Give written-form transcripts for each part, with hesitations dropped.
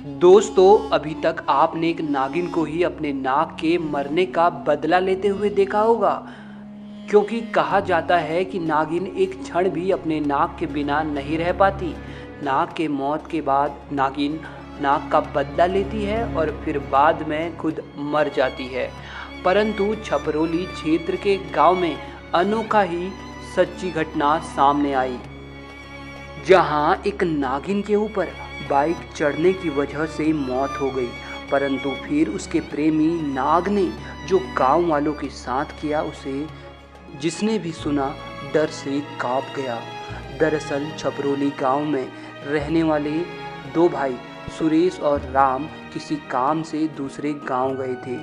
दोस्तों, अभी तक आपने एक नागिन को ही अपने नाग के मरने का बदला लेते हुए देखा होगा। क्योंकि कहा जाता है कि नागिन एक क्षण भी अपने नाग के बिना नहीं रह पाती। नाग के मौत के बाद नागिन नाग का बदला लेती है और फिर बाद में खुद मर जाती है। परंतु छपरोली क्षेत्र के गांव में अनोखा ही सच्ची घटना सामने आई, जहां एक नागिन के ऊपर बाइक चढ़ने की वजह से मौत हो गई। परंतु फिर उसके प्रेमी नाग ने जो गांव वालों के साथ किया, उसे जिसने भी सुना डर से कांप गया। दरअसल छपरोली गांव में रहने वाले दो भाई सुरेश और राम किसी काम से दूसरे गांव गए थे।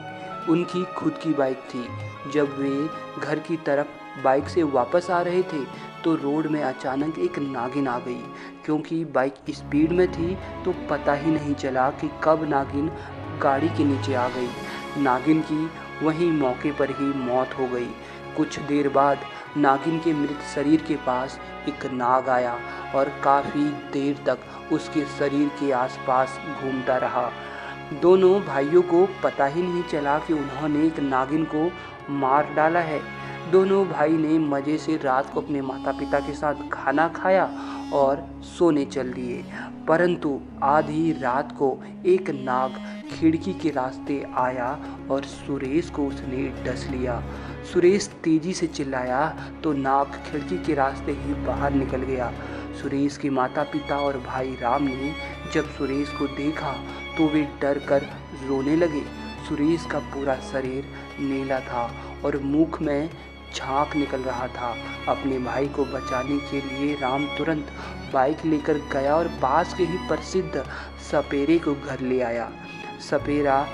उनकी खुद की बाइक थी। जब वे घर की तरफ बाइक से वापस आ रहे थे तो रोड में अचानक एक नागिन आ गई। क्योंकि बाइक स्पीड में थी तो पता ही नहीं चला कि कब नागिन गाड़ी के नीचे आ गई। नागिन की वहीं मौके पर ही मौत हो गई। कुछ देर बाद नागिन के मृत शरीर के पास एक नाग आया और काफ़ी देर तक उसके शरीर के आसपास घूमता रहा। दोनों भाइयों को पता ही नहीं चला कि उन्होंने एक नागिन को मार डाला है। दोनों भाई ने मज़े से रात को अपने माता पिता के साथ खाना खाया और सोने चल दिए। परंतु आधी रात को एक नाग खिड़की के रास्ते आया और सुरेश को उसने डस लिया। सुरेश तेजी से चिल्लाया तो नाग खिड़की के रास्ते ही बाहर निकल गया। सुरेश के माता पिता और भाई राम ने जब सुरेश को देखा तो वे डर कर रोने लगे। सुरेश का पूरा शरीर नीला था और मुख में झाग निकल रहा था। अपने भाई को बचाने के लिए राम तुरंत बाइक लेकर गया और पास के ही प्रसिद्ध सपेरे को घर ले आया। सपेरा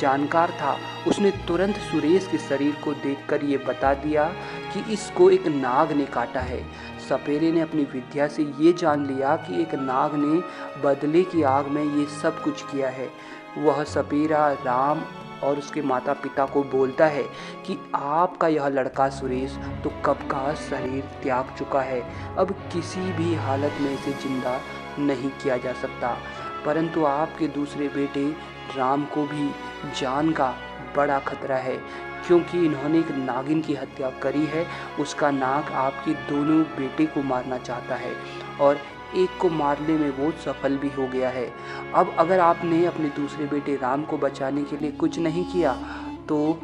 जानकार था। उसने तुरंत सुरेश के शरीर को देखकर ये बता दिया कि इसको एक नाग ने काटा है। सपेरे ने अपनी विद्या से ये जान लिया कि एक नाग ने बदले की आग में ये सब कुछ किया है। वह सपेरा राम और उसके माता पिता को बोलता है कि आपका यह लड़का सुरेश तो कब का शरीर त्याग चुका है, अब किसी भी हालत में इसे जिंदा नहीं किया जा सकता। परंतु आपके दूसरे बेटे राम को भी जान का बड़ा खतरा है, क्योंकि इन्होंने एक नागिन की हत्या करी है। उसका नाग आपके दोनों बेटे को मारना चाहता है और एक को मारने में वो सफल भी हो गया है। अब अगर आपने अपने दूसरे बेटे राम को बचाने के लिए कुछ नहीं किया तो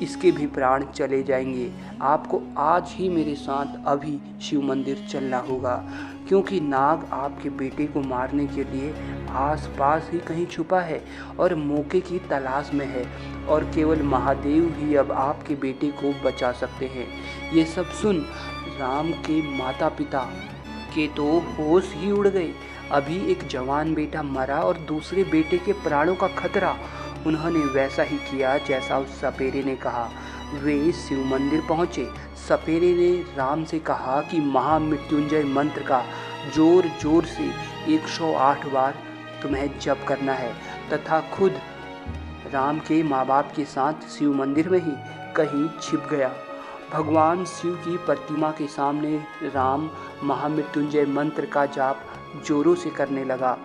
इसके भी प्राण चले जाएंगे। आपको आज ही मेरे साथ अभी शिव मंदिर चलना होगा, क्योंकि नाग आपके बेटे को मारने के लिए आसपास ही कहीं छुपा है और मौके की तलाश में है और केवल महादेव ही अब आपके बेटे को बचा सकते हैं। ये सब सुन राम के माता पिता के तो होश ही उड़ गए। अभी एक जवान बेटा मरा और दूसरे बेटे के प्राणों का खतरा। उन्होंने वैसा ही किया जैसा उस सपेरे ने कहा। वे शिव मंदिर पहुंचे। सपेरे ने राम से कहा कि महामृत्युंजय मंत्र का जोर जोर से 108 बार तुम्हें जप करना है तथा खुद राम के माँ बाप के साथ शिव मंदिर में ही कहीं छिप गया। भगवान शिव की प्रतिमा के सामने राम महामृत्युंजय मंत्र का जाप जोरों से करने लगा।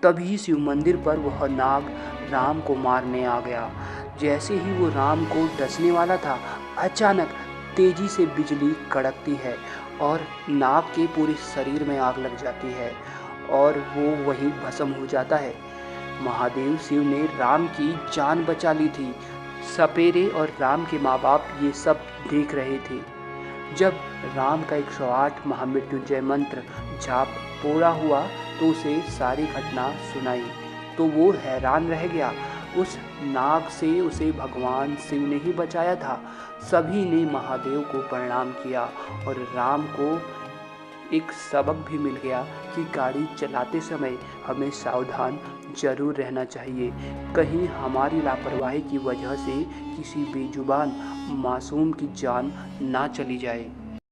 तभी शिव मंदिर पर वह नाग राम को मारने आ गया। जैसे ही वो राम को डसने वाला था, अचानक तेजी से बिजली कड़कती है और नाग के पूरे शरीर में आग लग जाती है और वो वहीं भस्म हो जाता है। महादेव शिव ने राम की जान बचा ली थी। सपेरे और राम के माँ बाप ये सब देख रहे थे। जब राम का 108 महामृत्युंजय मंत्र जाप पूरा हुआ तो उसे सारी घटना सुनाई तो वो हैरान रह गया। उस नाग से उसे भगवान शिव ने ही बचाया था। सभी ने महादेव को प्रणाम किया और राम को एक सबक भी मिल गया कि गाड़ी चलाते समय हमें सावधान जरूर रहना चाहिए, कहीं हमारी लापरवाही की वजह से किसी बेजुबान मासूम की जान ना चली जाए।